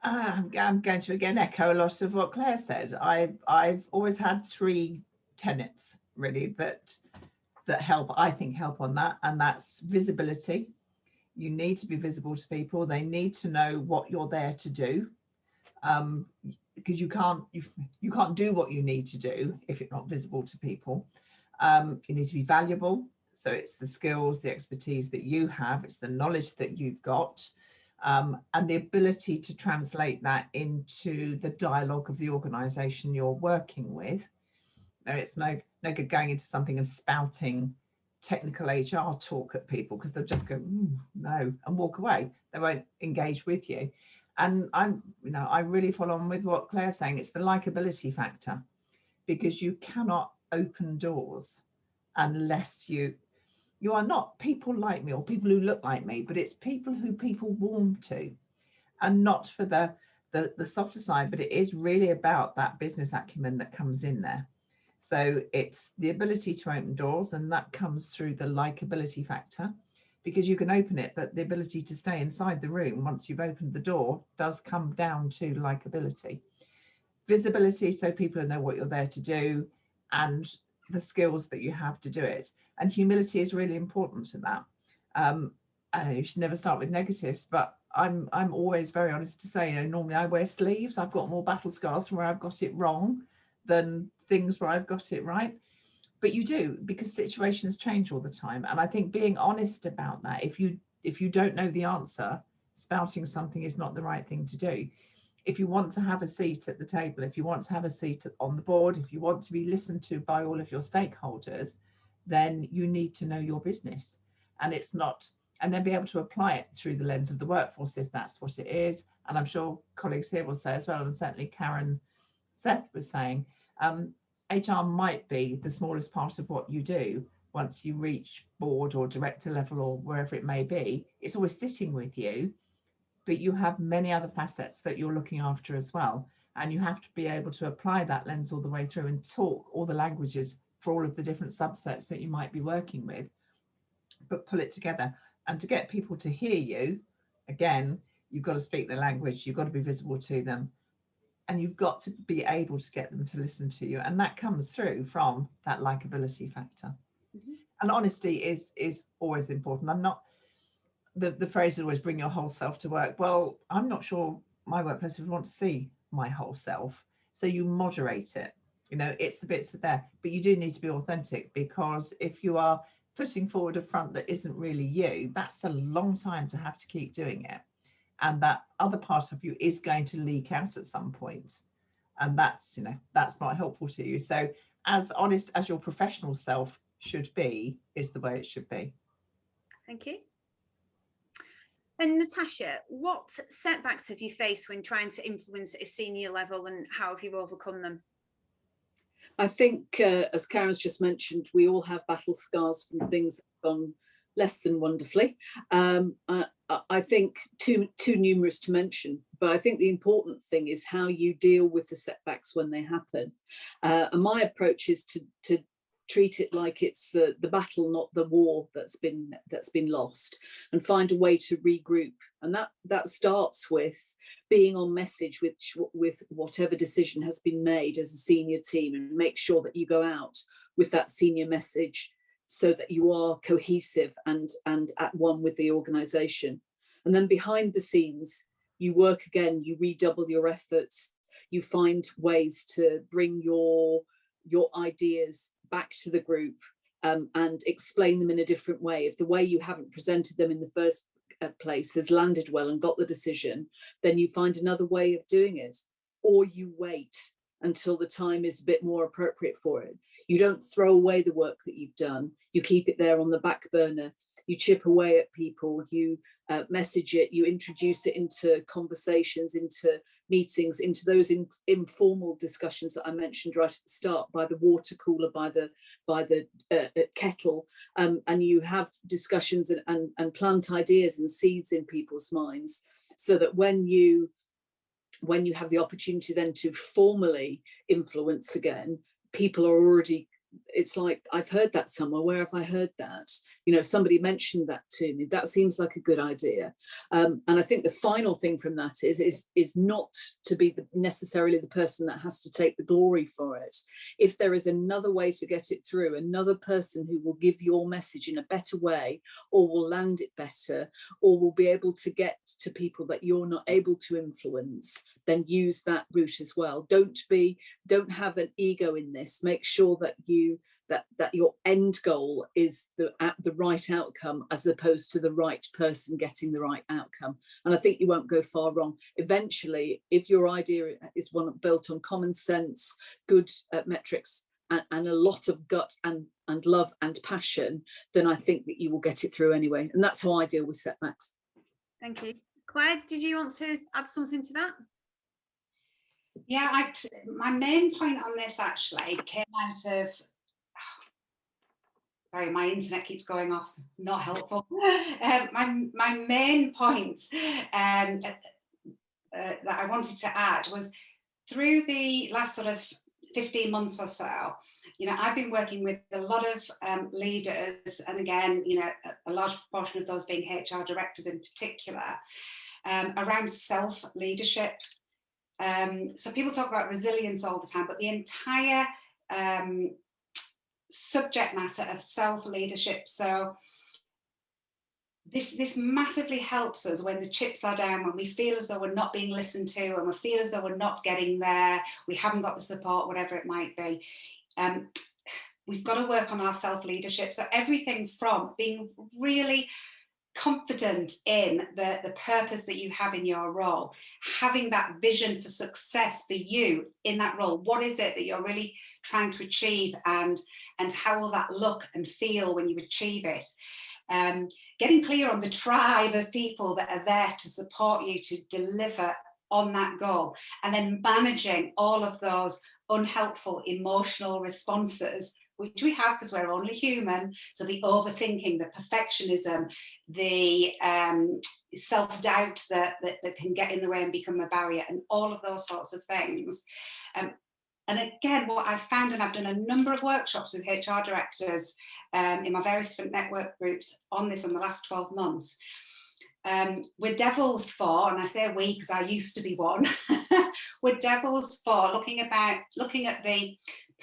I'm going to again echo a lot of what Claire said. I've always had three tenets really that help, I think, help on that, and that's visibility. You need to be visible to people. They need to know what you're there to do, because you can't do what you need to do if you're not visible to people. You need to be valuable. So it's the skills, the expertise that you have, it's the knowledge that you've got, and the ability to translate that into the dialogue of the organisation you're working with. It's no good going into something and spouting technical HR talk at people, because they'll just go no and walk away. They won't engage with you. And I really follow on with what Claire's saying. It's the likability factor, because you cannot open doors unless you are not people like me or people who look like me, but it's people who people warm to, and not for the softer side, but it is really about that business acumen that comes in there. So it's the ability to open doors, and that comes through the likability factor, because you can open it, but the ability to stay inside the room once you've opened the door does come down to likability. Visibility, so people know what you're there to do, and the skills that you have to do it. And humility is really important to that. You should never start with negatives, but I'm always very honest to say, normally I wear sleeves. I've got more battle scars from where I've got it wrong than things where I've got it right. but you do, because situations change all the time. And I think being honest about that, if you don't know the answer, spouting something is not the right thing to do. If you want to have a seat at the table, if you want to have a seat on the board, if you want to be listened to by all of your stakeholders, then you need to know your business. And it's not, and then be able to apply it through the lens of the workforce if that's what it is. And I'm sure colleagues here will say as well, and certainly Karen Seth was saying, HR might be the smallest part of what you do. Once you reach board or director level or wherever it may be, it's always sitting with you, but you have many other facets that you're looking after as well. And you have to be able to apply that lens all the way through and talk all the languages for all of the different subsets that you might be working with, but pull it together. And to get people to hear you, again, you've got to speak the language, you've got to be visible to them, and you've got to be able to get them to listen to you. And that comes through from that likability factor. Mm-hmm. And honesty is always important. I'm not, the phrase is always bring your whole self to work. Well, I'm not sure my workplace would want to see my whole self. So you moderate it. You know, it's the bits that are there, but you do need to be authentic, because if you are putting forward a front that isn't really you, that's a long time to have to keep doing it. And that other part of you is going to leak out at some point. And that's, you know, that's not helpful to you. So as honest as your professional self should be, is the way it should be. Thank you. And Natasha, what setbacks have you faced when trying to influence at a senior level, and how have you overcome them? I think, as Karen's just mentioned, we all have battle scars from things that have gone less than wonderfully. I think too numerous to mention, but I think the important thing is how you deal with the setbacks when they happen. And my approach is to treat it like it's the battle, not the war that's been lost, and find a way to regroup. And that starts with being on message with whatever decision has been made as a senior team, and make sure that you go out with that senior message so that you are cohesive and at one with the organisation. And then behind the scenes, you work again, you redouble your efforts, you find ways to bring your ideas back to the group, and explain them in a different way. If the way you haven't presented them in the first place has landed well and got the decision, then you find another way of doing it, or you wait until the time is a bit more appropriate for it. You don't throw away the work that you've done, you keep it there on the back burner, you chip away at people, you message it, you introduce it into conversations, into meetings, into those informal discussions that I mentioned right at the start, by the water cooler, by the kettle, and you have discussions and plant ideas and seeds in people's minds, so that when you have the opportunity then to formally influence again, people are already, it's like, I've heard that somewhere, where have I heard that? You know, somebody mentioned that to me, that seems like a good idea. And I think the final thing from that is not to be necessarily the person that has to take the glory for it. If there is another way to get it through, another person who will give your message in a better way, or will land it better, or will be able to get to people that you're not able to influence, then use that route as well. Don't have an ego in this. Make sure that that your end goal is the right outcome, as opposed to the right person getting the right outcome. And I think you won't go far wrong. Eventually, if your idea is one built on common sense, good metrics, and a lot of gut and love and passion, then I think that you will get it through anyway. And that's how I deal with setbacks. Thank you. Claire, did you want to add something to that? Yeah, my main point on this actually came out of, sorry, my internet keeps going off, not helpful. My main point that I wanted to add was, through the last sort of 15 months or so, you know, I've been working with a lot of leaders, and again, you know, a large proportion of those being HR directors in particular, around self-leadership. So people talk about resilience all the time, but the entire subject matter of self-leadership. So this massively helps us when the chips are down, when we feel as though we're not being listened to, and we feel as though we're not getting there, we haven't got the support, whatever it might be. we've got to work on our self-leadership. So everything from being really confident in the purpose that you have in your role, having that vision for success for you in that role. What is it that you're really trying to achieve, and how will that look and feel when you achieve it? Getting clear on the tribe of people that are there to support you to deliver on that goal, and then managing all of those unhelpful emotional responses, which we have because we're only human. So the overthinking, the perfectionism, the self-doubt that can get in the way and become a barrier, and all of those sorts of things. And again, what I've found, and I've done a number of workshops with HR directors in my various different network groups on this in the last 12 months, we're devils for, and I say we because I used to be one, we're devils for looking at the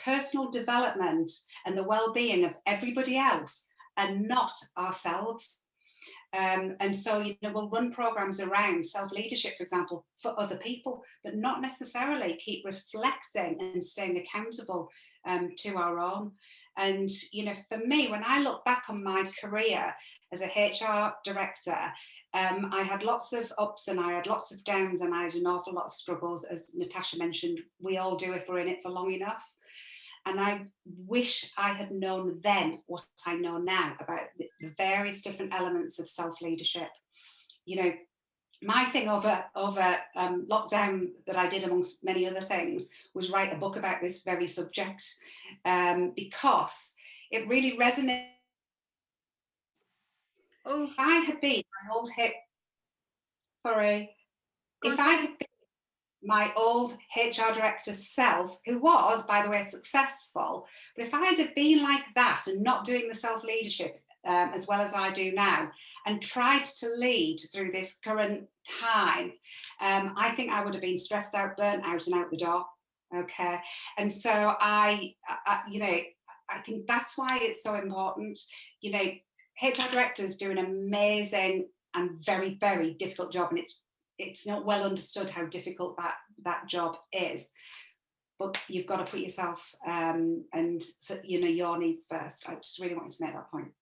personal development and the well-being of everybody else and not ourselves. And so, we'll run programs around self-leadership, for example, for other people, but not necessarily keep reflecting and staying accountable to our own. And, for me, when I look back on my career as a HR director, I had lots of ups and I had lots of downs, and I had an awful lot of struggles. As Natasha mentioned, we all do if we're in it for long enough. And I wish I had known then what I know now about the various different elements of self-leadership. My thing over lockdown that I did, amongst many other things, was write a book about this very subject, because it really resonates. Oh, If I had been my old HR director self, who was, by the way, successful, but if I had been like that and not doing the self-leadership as well as I do now, and tried to lead through this current time, I think I would have been stressed out, burnt out, and out the door. Okay, and so I think that's why it's so important. HR directors do an amazing and very, very difficult job, and it's not well understood how difficult that job is. But you've got to put yourself and your needs first. I just really wanted to make that point.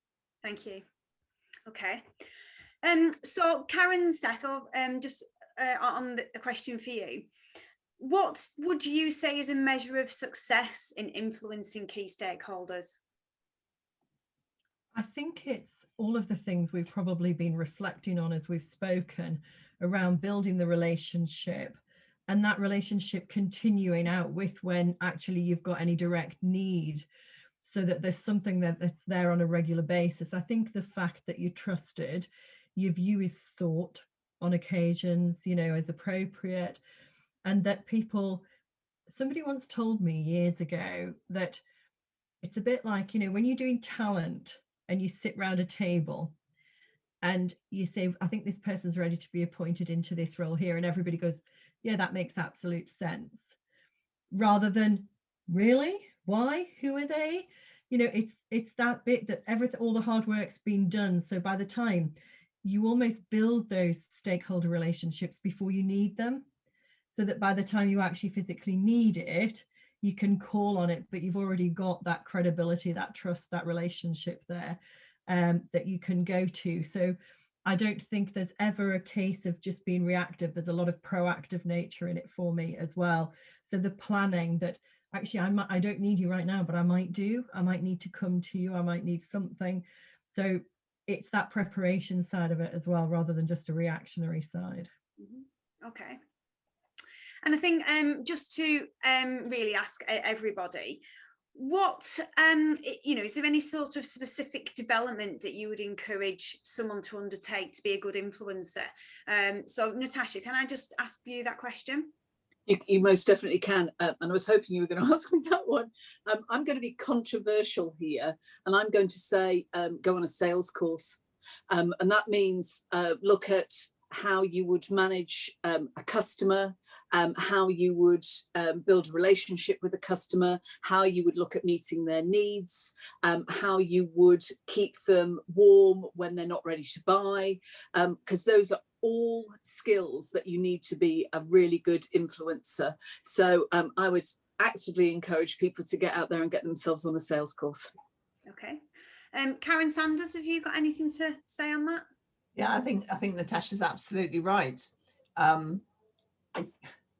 thank you. Okay. So Karen Sethel, just on the question for you, what would you say is a measure of success in influencing key stakeholders? I think it's all of the things we've probably been reflecting on as we've spoken around building the relationship, and that relationship continuing out with when actually you've got any direct need, so that there's something that's there on a regular basis. I think the fact that you're trusted, your view is sought on occasions, as appropriate, and that somebody once told me years ago that it's a bit like, when you're doing talent and you sit round a table and you say, I think this person's ready to be appointed into this role here, and everybody goes, yeah, that makes absolute sense, rather than, really, why, who are they? It's that bit that all the hard work's been done. So by the time you almost build those stakeholder relationships before you need them, so that by the time you actually physically need it, you can call on it, but you've already got that credibility, that trust, that relationship there that you can go to. So I don't think there's ever a case of just being reactive. There's a lot of proactive nature in it for me as well. So the planning that actually I don't need you right now, but I might need to come to you. I might need something. So it's that preparation side of it as well, rather than just a reactionary side. Mm-hmm. Okay. And I think just to really ask everybody, what, is there any sort of specific development that you would encourage someone to undertake to be a good influencer? So Natasha, can I just ask you that question? You most definitely can. And I was hoping you were going to ask me that one. I'm going to be controversial here, and I'm going to say go on a sales course. And that means look at how you would manage a customer, how you would build a relationship with a customer, how you would look at meeting their needs, how you would keep them warm when they're not ready to buy, because those are all skills that you need to be a really good influencer. So I would actively encourage people to get out there and get themselves on a sales course. Okay. Karen Sanders, have you got anything to say on that? Yeah, I think Natasha's absolutely right.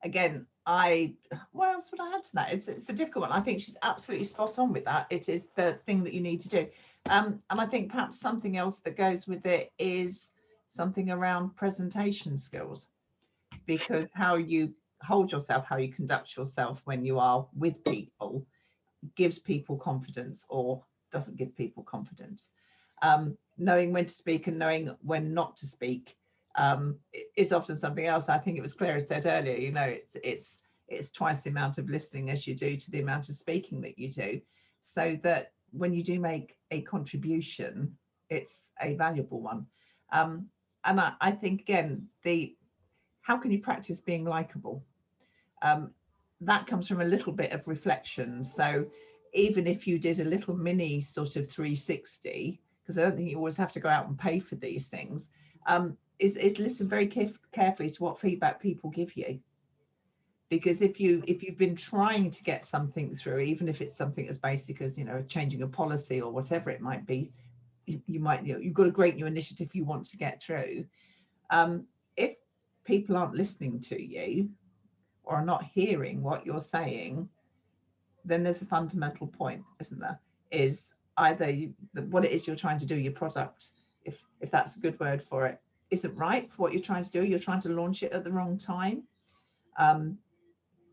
Again, what else would I add to that? It's a difficult one. I think she's absolutely spot on with that. It is the thing that you need to do. And I think perhaps something else that goes with it is something around presentation skills, because how you hold yourself, how you conduct yourself when you are with people gives people confidence or doesn't give people confidence. Knowing when to speak and knowing when not to speak is often something else. I think it was Claire who said earlier, you know, it's twice the amount of listening as you do to the amount of speaking that you do, so that when you do make a contribution, it's a valuable one. And I think, again, how can you practice being likable? That comes from a little bit of reflection. So even if you did a little mini sort of 360, because I don't think you always have to go out and pay for these things, is listen very carefully to what feedback people give you. Because if you've been trying to get something through, even if it's something as basic as, you know, changing a policy or whatever it might be, you've got a great new initiative you want to get through. If people aren't listening to you or are not hearing what you're saying, then there's a fundamental point, isn't there? Is either what it is you're trying to do, your product, if that's a good word for it, isn't right for what you're trying to do. You're trying to launch it at the wrong time.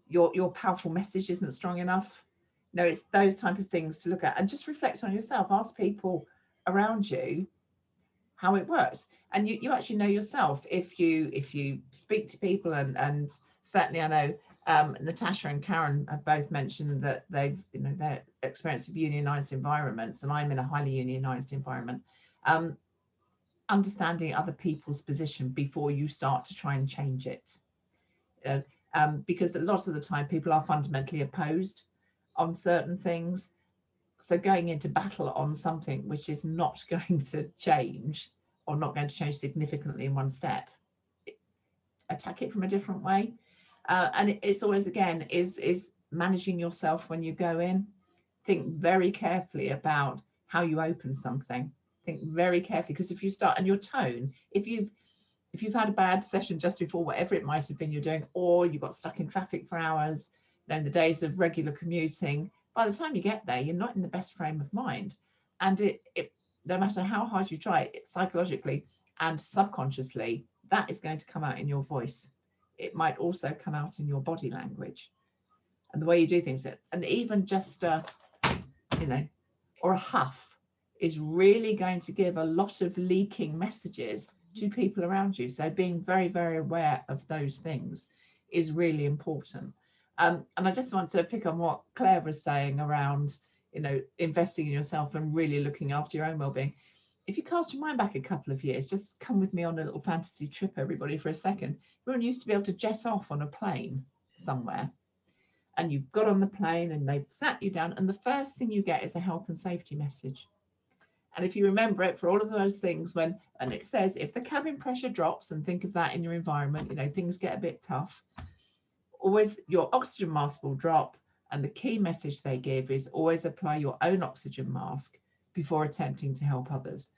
Your powerful message isn't strong enough. No, it's those type of things to look at, and just reflect on yourself. Ask people around you how it works, and you actually know yourself. If you speak to people, and certainly I know Natasha and Karen have both mentioned that they've, you know, their experience of unionized environments, and I'm in a highly unionized environment. Understanding other people's position before you start to try and change it, because a lot of the time people are fundamentally opposed on certain things. So going into battle on something which is not going to change, or not going to change significantly in one step, attack it from a different way. And it's always, again, is managing yourself when you go in. Think very carefully about how you open something. Think very carefully, because if you start, and your tone, if you've had a bad session just before, whatever it might have been you're doing, or you got stuck in traffic for hours, you know, in the days of regular commuting, by the time you get there, you're not in the best frame of mind. And it no matter how hard you try it, psychologically and subconsciously, that is going to come out in your voice. It might also come out in your body language and the way you do things. And even just you know, or a huff is really going to give a lot of leaking messages to people around you. So being very, very aware of those things is really important. And I just want to pick on what Claire was saying around, you know, investing in yourself and really looking after your own well-being. If you cast your mind back a couple of years, just come with me on a little fantasy trip, everybody, for a second. Everyone used to be able to jet off on a plane somewhere, and you've got on the plane and they've sat you down, and the first thing you get is a health and safety message. And if you remember it, for all of those things, and it says, if the cabin pressure drops, and think of that in your environment, you know, things get a bit tough, always your oxygen mask will drop. And the key message they give is always apply your own oxygen mask before attempting to help others.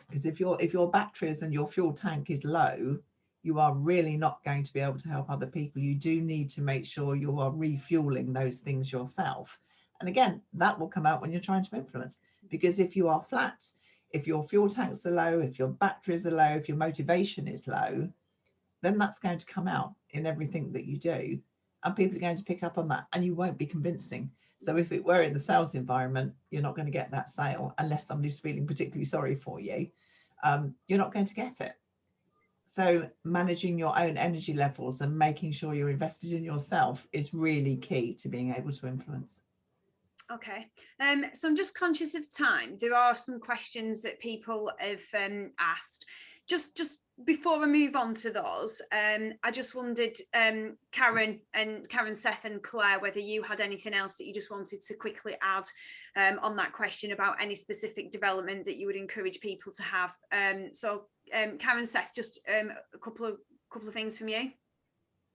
Because if your batteries and your fuel tank is low, you are really not going to be able to help other people. You do need to make sure you are refueling those things yourself. And again, that will come out when you're trying to influence. Because if you are flat, if your fuel tanks are low, if your batteries are low, if your motivation is low, then that's going to come out in everything that you do. And people are going to pick up on that, and you won't be convincing. So if it were in the sales environment, you're not going to get that sale unless somebody's feeling particularly sorry for you. You're not going to get it. So managing your own energy levels and making sure you're invested in yourself is really key to being able to influence. Okay, so I'm just conscious of time. There are some questions that people have asked. Just before I move on to those, I just wondered, Karen, Seth and Claire, whether you had anything else that you just wanted to quickly add on that question about any specific development that you would encourage people to have. So Karen, Seth, just a couple of things from you.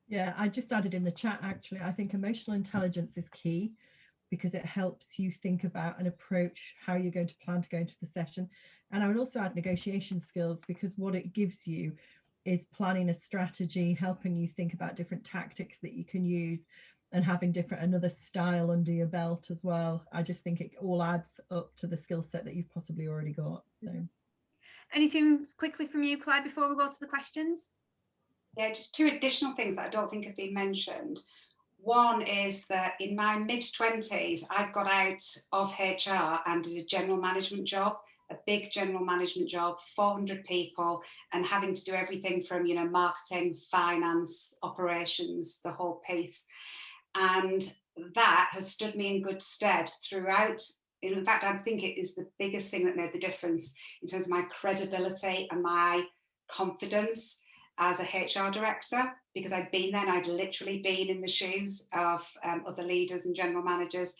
Yeah, I just added in the chat, actually, I think emotional intelligence is key because it helps you think about and approach how you're going to plan to go into the session. And I would also add negotiation skills, because what it gives you is planning a strategy, helping you think about different tactics that you can use, and having another style under your belt as well. I just think it all adds up to the skill set that you've possibly already got. So, anything quickly from you, Claire, before we go to the questions? Yeah, just two additional things that I don't think have been mentioned. One is that in my mid-20s, I got out of HR and did a general management job, a big general management job, 400 people, and having to do everything from, marketing, finance, operations, the whole piece. And that has stood me in good stead throughout. In fact, I think it is the biggest thing that made the difference in terms of my credibility and my confidence as a HR director, because I'd been there and I'd literally been in the shoes of other leaders and general managers.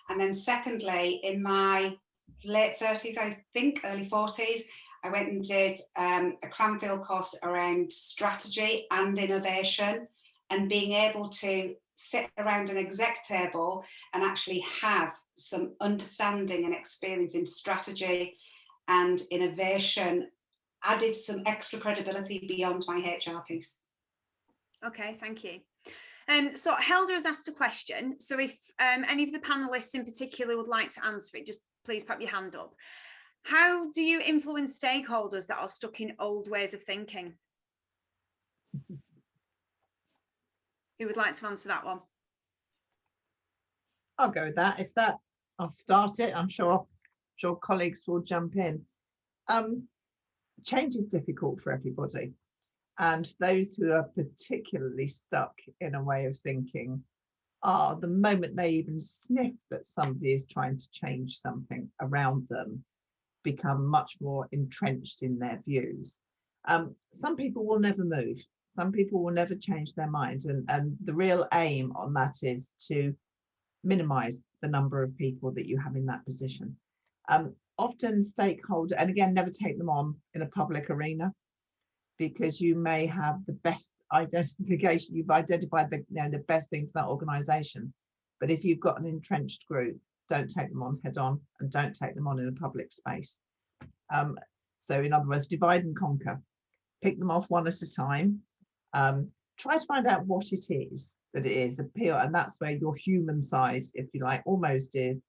And then secondly, in my late 30s, I think early 40s, I went and did a Cranfield course around strategy and innovation, and being able to sit around an exec table and actually have some understanding and experience in strategy and innovation added some extra credibility beyond my HR piece. Okay, thank you. So Helder has asked a question. So if any of the panelists in particular would like to answer it, just please pop your hand up. How do you influence stakeholders that are stuck in old ways of thinking? Who would like to answer that one? I'll go with that. I'll start it. I'm sure colleagues will jump in. Change is difficult for everybody, and those who are particularly stuck in a way of thinking are, the moment they even sniff that somebody is trying to change something around them, become much more entrenched in their views. Some people will never move. Some people will never change their minds, and the real aim on that is to minimize the number of people that you have in that position. Often stakeholder, and again, never take them on in a public arena, because you may have the best identification, you've identified the best thing for that organization, but if you've got an entrenched group, don't take them on head on, and don't take them on in a public space. So in other words, divide and conquer, pick them off one at a time. Try to find out what it is that it is appeal, and that's where your human side, if you like, almost is,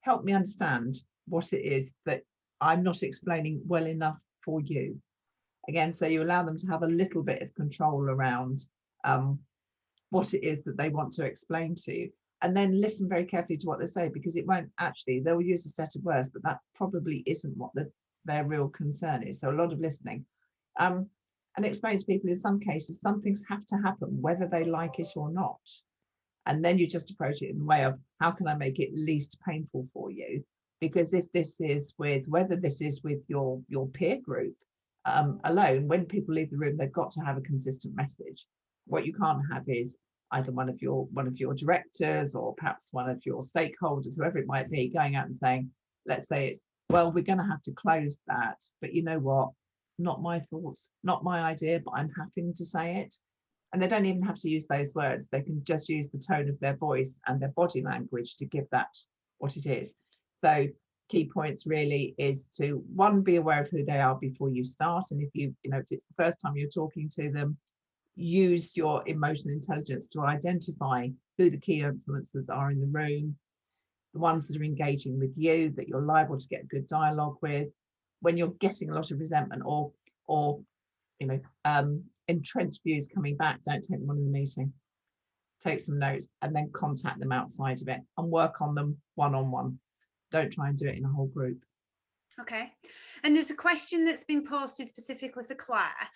help me understand what it is that I'm not explaining well enough for you. Again, so you allow them to have a little bit of control around what it is that they want to explain to you, and then listen very carefully to what they say, because it won't actually, they'll use a set of words, but that probably isn't what their real concern is. So a lot of listening. And explain to people, in some cases, some things have to happen, whether they like it or not. And then you just approach it in the way of, how can I make it least painful for you? Because if this is with, whether this is with your peer group alone, when people leave the room, they've got to have a consistent message. What you can't have is either one of your directors, or perhaps one of your stakeholders, whoever it might be, going out and saying, let's say it's, well, we're going to have to close that, but you know what? Not my thoughts, not my idea, but I'm happy to say it. And they don't even have to use those words. They can just use the tone of their voice and their body language to give that what it is. So key points really is to, one, be aware of who they are before you start. And if if it's the first time you're talking to them, use your emotional intelligence to identify who the key influencers are in the room, the ones that are engaging with you, that you're liable to get good dialogue with. When you're getting a lot of resentment or entrenched views coming back, don't take them on in the meeting. Take some notes and then contact them outside of it and work on them one-on-one. Don't try and do it in a whole group. Okay. And there's a question that's been posted specifically for Claire.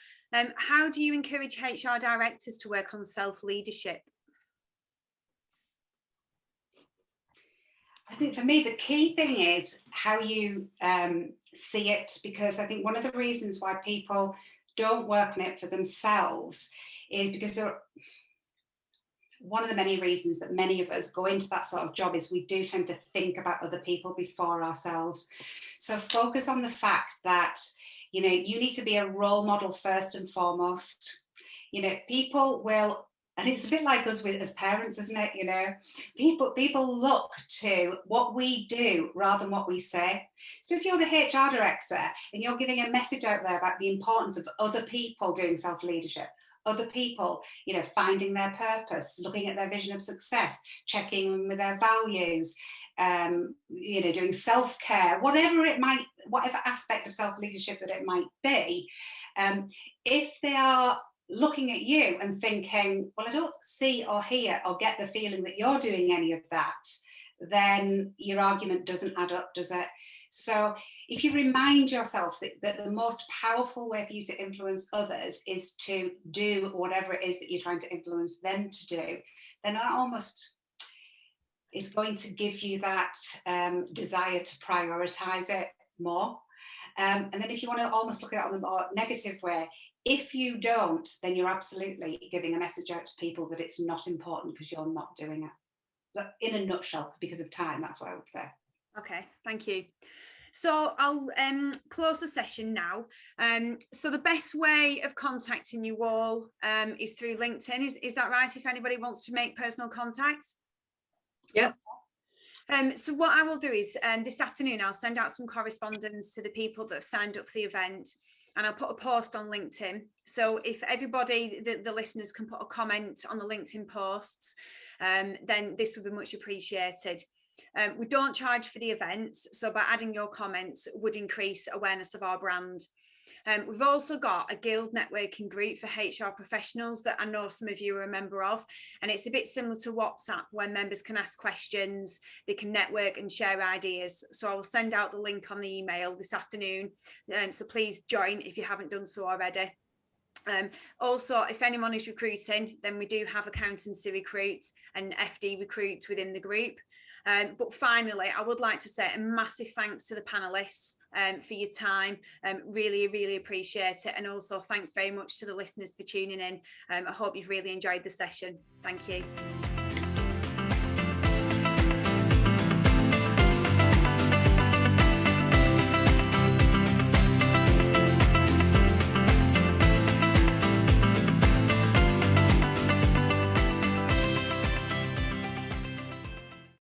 How do you encourage HR directors to work on self-leadership? I think for me, the key thing is how you see it, because I think one of the reasons why people don't work on it for themselves is because one of the many reasons that many of us go into that sort of job is we do tend to think about other people before ourselves. So focus on the fact that, you need to be a role model first and foremost. People will And it's a bit like us as parents, isn't it? You know, people look to what we do rather than what we say. So if you're the HR director and you're giving a message out there about the importance of other people doing self-leadership, other people, you know, finding their purpose, looking at their vision of success, checking with their values, you know, doing self-care, whatever aspect of self-leadership that it might be, if they are looking at you and thinking, well, I don't see or hear or get the feeling that you're doing any of that, then your argument doesn't add up, does it? So if you remind yourself that the most powerful way for you to influence others is to do whatever it is that you're trying to influence them to do, then that almost is going to give you that desire to prioritize it more. And then if you want to almost look at it on a more negative way, if you don't, then you're absolutely giving a message out to people that it's not important because you're not doing it. So in a nutshell, because of time, that's what I would say. Okay, thank you. So I'll close the session now. So the best way of contacting you all is through LinkedIn. Is that right? If anybody wants to make personal contact? Yep. So what I will do is this afternoon, I'll send out some correspondence to the people that have signed up for the event, and I'll put a post on LinkedIn. So if everybody, the listeners, can put a comment on the LinkedIn posts, then this would be much appreciated. We don't charge for the events, so by adding your comments would increase awareness of our brand. We've also got a guild networking group for HR professionals that I know some of you are a member of, and it's a bit similar to WhatsApp where members can ask questions, they can network and share ideas. So I will send out the link on the email this afternoon, so please join if you haven't done so already. Also, if anyone is recruiting, then we do have accountancy recruits and FD recruits within the group. But finally, I would like to say a massive thanks to the panelists for your time. Really appreciate it. And also thanks very much to the listeners for tuning in. I hope you've really enjoyed the session. Thank you.